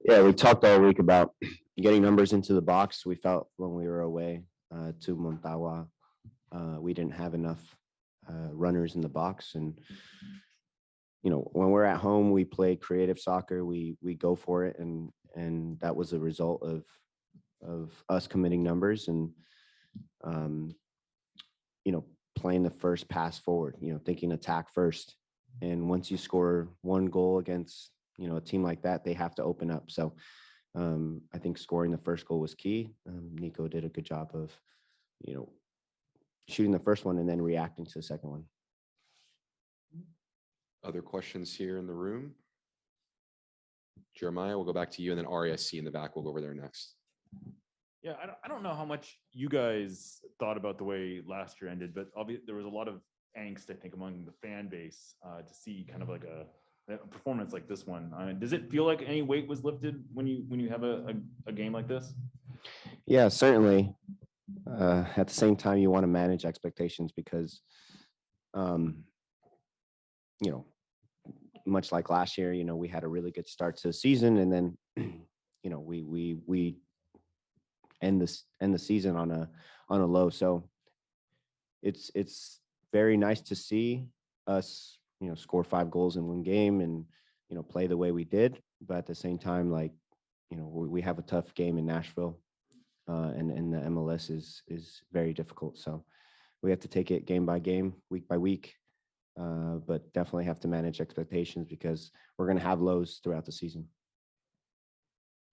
Yeah, we talked all week about getting numbers into the box. We felt when we were away to Motagua, we didn't have enough runners in the box. And, you know, when we're at home, we play creative soccer. We go for it. And that was a result of us committing numbers and, you know, playing the first pass forward, you know, thinking attack first. And once you score one goal against, you know, a team like that, they have to open up. So I think scoring the first goal was key. Nico did a good job of, you know, shooting the first one and then reacting to the second one. Other questions here in the room? Jeremiah, we'll go back to you, and then RASC in the back. We'll go over there next. Yeah, I don't know how much you guys thought about the way last year ended, but obviously there was a lot of angst, I think, among the fan base to see kind of like a performance like this one. Does it feel like any weight was lifted when you have a game like this? Yeah, certainly. At the same time, you want to manage expectations because, you know, much like last year, you know, we had a really good start to the season, and then, you know, we end the season on a low. So it's very nice to see us, you know, score 5 goals in one game and, you know, play the way we did. But at the same time, like, you know, we have a tough game in Nashville, and the MLS is very difficult. So we have to take it game by game, week by week, but definitely have to manage expectations because we're going to have lows throughout the season.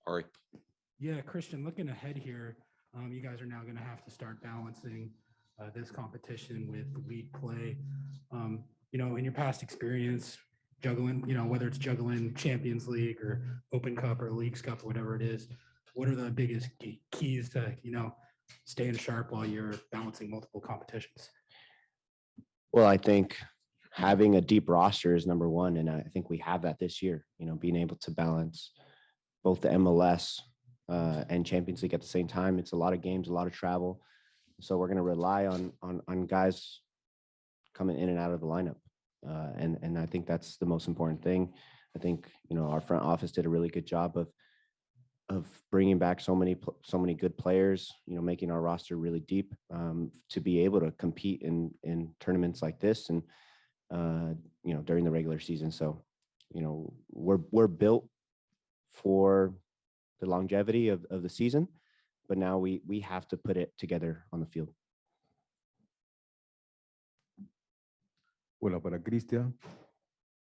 All right. Yeah, Christian, looking ahead here, you guys are now going to have to start balancing this competition with league play. You know, in your past experience, juggling, you know, whether it's juggling Champions League or Open Cup or Leagues Cup or whatever it is, what are the biggest keys to, you know, staying sharp while you're balancing multiple competitions? Well, I think having a deep roster is number one, and I think we have that this year. You know, being able to balance both the MLS and Champions League at the same time. It's a lot of games, a lot of travel. So we're going to rely on guys coming in and out of the lineup. And I think that's the most important thing. I think, you know, our front office did a really good job of bringing back so many good players, you know, making our roster really deep to be able to compete in tournaments like this and, you know, during the regular season. So, you know, we're built for the longevity of the season, but now we have to put it together on the field. Bueno, para Cristian,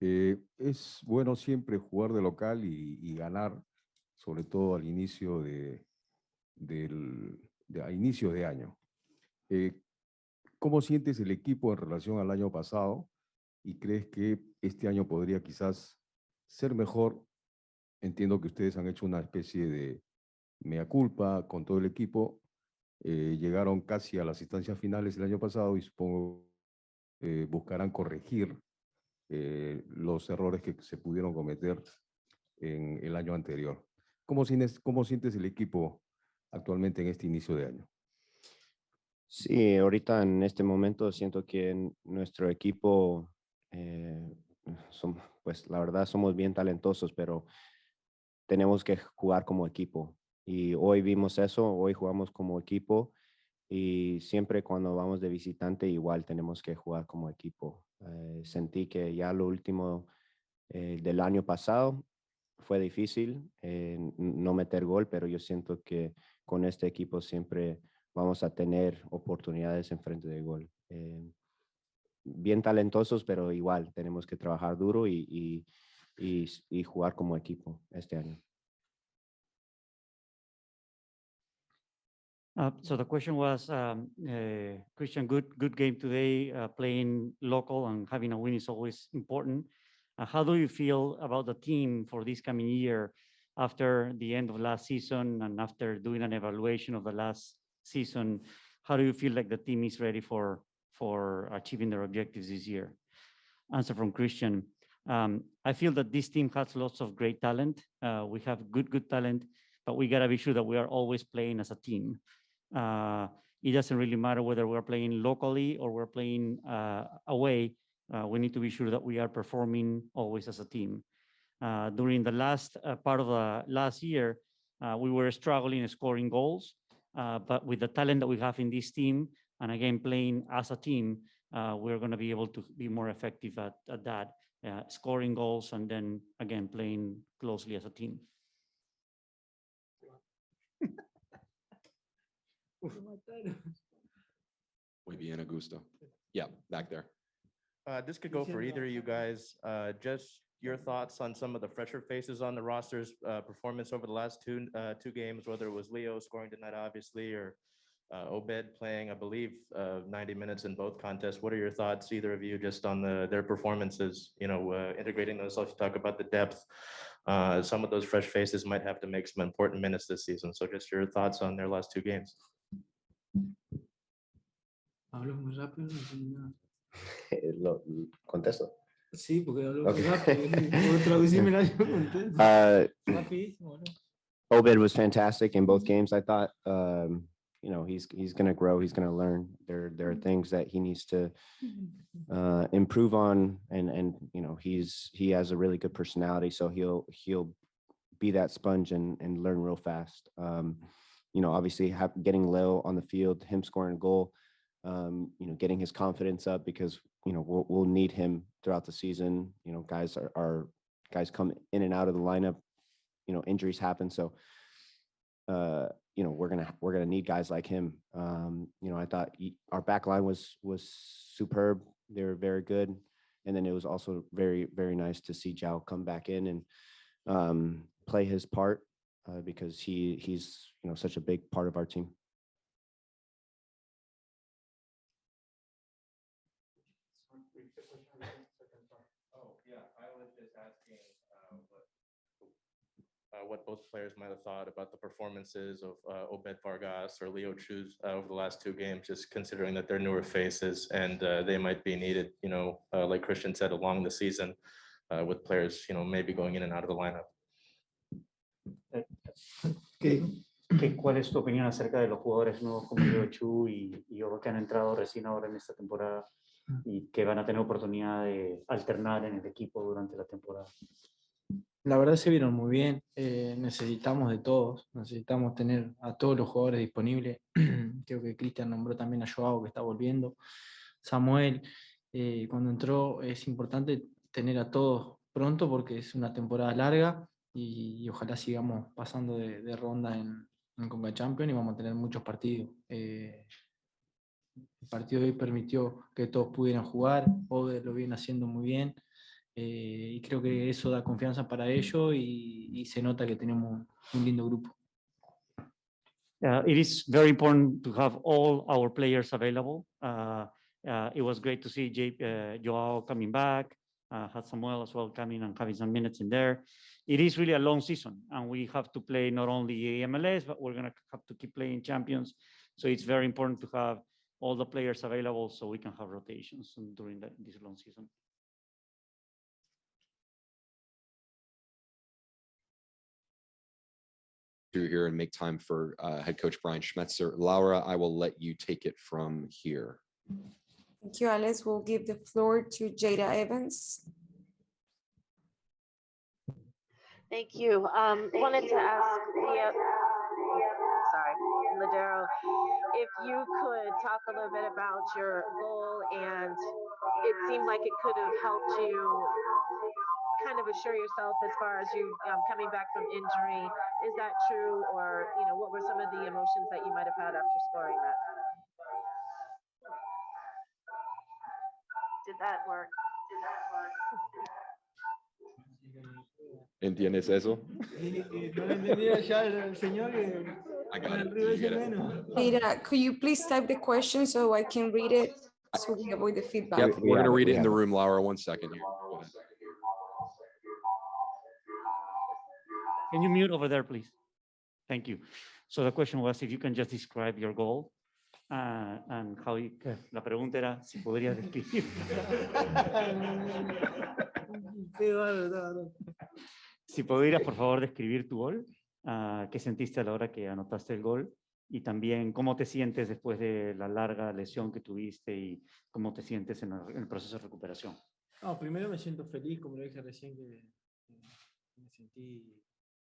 es bueno siempre jugar de local y ganar, sobre todo al inicio a inicios de año. ¿Cómo sientes el equipo en relación al año pasado? ¿Y crees que este año podría quizás ser mejor? Entiendo que ustedes han hecho una especie de mea culpa con todo el equipo. Llegaron casi a las instancias finales el año pasado y supongo buscarán corregir los errores que se pudieron cometer en el año anterior. ¿Cómo sientes el equipo actualmente en este inicio de año? Sí, ahorita en este momento siento que nuestro equipo, pues la verdad somos bien talentosos, pero tenemos que jugar como equipo. Y hoy vimos eso, hoy jugamos como equipo y siempre cuando vamos de visitante igual tenemos que jugar como equipo. Sentí que ya lo último del año pasado fue difícil no meter gol, pero yo siento que con este equipo siempre vamos a tener oportunidades en frente de gol. Bien talentosos, pero igual tenemos que trabajar duro y jugar como equipo este año. So the question was, Christian, good game today. Playing local and having a win is always important. How do you feel about the team for this coming year after the end of last season and after doing an evaluation of the last season? How do you feel like the team is ready for achieving their objectives this year? Answer from Christian. I feel that this team has lots of great talent. We have good talent, but we gotta be sure that we are always playing as a team. It doesn't really matter whether we're playing locally or we're playing away. We need to be sure that we are performing always as a team. During the last part of the last year, we were struggling scoring goals, but with the talent that we have in this team, and again, playing as a team, we're going to be able to be more effective at that, scoring goals, and then again, playing closely as a team. Muy bien, Augusto. Yeah, back there. This could go for either of you guys. Just your thoughts on some of the fresher faces on the roster's performance over the last two games, whether it was Leo scoring tonight, obviously, or Obed playing, I believe, 90 minutes in both contests. What are your thoughts, either of you, just on their performances, integrating those? Let's talk about the depth. Some of those fresh faces might have to make some important minutes this season. So just your thoughts on their last two games. Hablo muy rápido, no entiendo nada. Lo contesto. Sí, porque hablo Okay. muy rápido. Puedo traducirme la yo contesto. Rapidísimo, ¿no? Obed was fantastic in both games. I thought, he's going to grow. He's going to learn. There are things that he needs to improve on, and he has a really good personality, so he'll be that sponge and learn real fast. Obviously getting Leo on the field, him scoring a goal, getting his confidence up, because we'll need him throughout the season. Guys come in and out of the lineup. Injuries happen, so we're gonna need guys like him. I thought our back line was superb. They were very good, and then it was also very, very nice to see Zhao come back in and play his part, because he's such a big part of our team. I was just asking what both players might have thought about the performances of Obed Vargas or Leo Chus over the last two games, just considering that they're newer faces and they might be needed, like Christian said, along the season with players, maybe going in and out of the lineup. ¿Cuál es tu opinión acerca de los jugadores nuevos como Leo Chu y Obo, que han entrado recién ahora en esta temporada y que van a tener oportunidad de alternar en el equipo durante la temporada? La verdad se vieron muy bien. Necesitamos de todos. Necesitamos tener a todos los jugadores disponibles. Creo que Cristian nombró también a Joao, que está volviendo. Samuel, cuando entró, es importante tener a todos pronto porque es una temporada larga y ojalá sigamos pasando de ronda en Concachampions y vamos a tener muchos partidos. El partido de hoy permitió que todos pudieran jugar. Ode lo viene haciendo muy bien. Y creo que eso da confianza para ellos y se nota que tenemos un lindo grupo. It is very important to have all our players available. It was great to see Joao coming back, had Samuel as well coming and having some minutes in there. It is really a long season, and we have to play not only MLS, but we're going to have to keep playing champions. So it's very important to have all the players available so we can have rotations during this long season. Through here and make time for head coach Brian Schmetzer. Laura, I will let you take it from here. Thank you, Alex. We'll give the floor to Jada Evans. Thank you. Wanted to ask Ladero, if you could talk a little bit about your goal, and it seemed like it could have helped you kind of assure yourself as far as you coming back from injury. Is that true? Or, what were some of the emotions that you might have had after scoring that? Did that work? ¿Entiendes eso? No entendía ya el señor que I got it. You get it. Jada, could you please type the question so I can read it so we avoid the feedback? Yep, We we're have gonna it, read we it in the have it. room, Laura. 1 second here. Go ahead. Can you mute over there, please? Thank you. So the question was if you can just describe your goal and how you, la pregunta era si podrías describir. Si pudieras, por favor, describir tu gol, qué sentiste a la hora que anotaste el gol y también cómo te sientes después de la larga lesión que tuviste y cómo te sientes en el proceso de recuperación. No, primero me siento feliz, como lo dije recién, que me sentí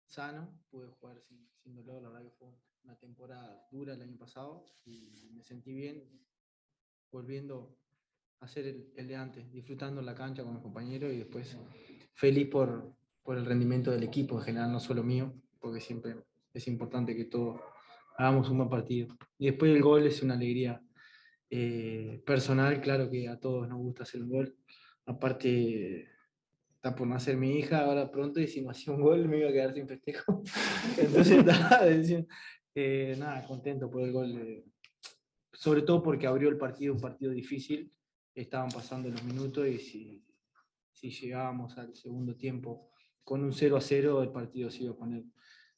sano, pude jugar sin dolor, la verdad que fue una temporada dura el año pasado y me sentí bien volviendo a hacer el de antes, disfrutando la cancha con los compañeros y después feliz por el rendimiento del equipo en general, no solo mío, porque siempre es importante que todos hagamos un buen partido. Y después el gol es una alegría personal, claro que a todos nos gusta hacer un gol. Aparte, está por nacer mi hija ahora pronto y si no hacía un gol me iba a quedar sin festejo. Entonces, nada, contento por el gol. Sobre todo porque abrió el partido, un partido difícil. Estaban pasando los minutos y si llegábamos al segundo tiempo con un 0-0, el partido se iba a poner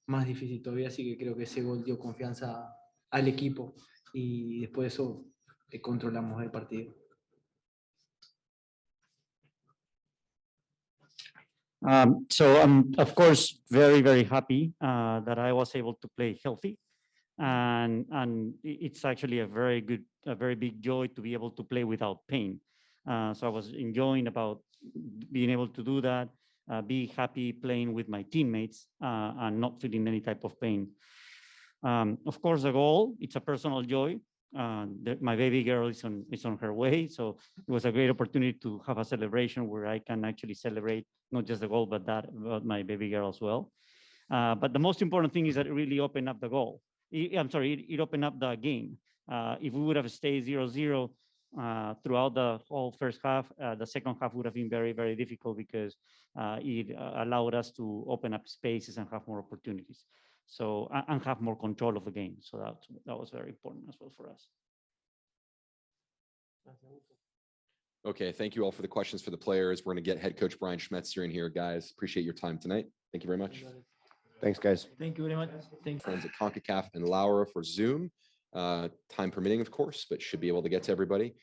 más difícil todavía. Así que creo que ese gol dio confianza al equipo y después de eso controlamos el partido. So I'm of course very, very happy that I was able to play healthy. And it's actually a very big joy to be able to play without pain. So I was enjoying about being able to do that, be happy playing with my teammates and not feeling any type of pain. Of course, the goal, it's a personal joy. My baby girl is on her way, so it was a great opportunity to have a celebration where I can actually celebrate not just the goal, but my baby girl as well. But the most important thing is that it really opened up the goal. I'm sorry, it opened up the game. If we would have stayed 0-0 throughout the whole first half, the second half would have been very, very difficult because it allowed us to open up spaces and have more opportunities. So, and have more control of the game. So that was very important as well for us. Okay, thank you all for the questions for the players. We're going to get head coach Brian Schmetzer in here, guys. Appreciate your time tonight. Thank you very much. Thanks, guys. Thank you very much. Thank you. Friends at CONCACAF and Laura for Zoom. Time permitting, of course, but should be able to get to everybody.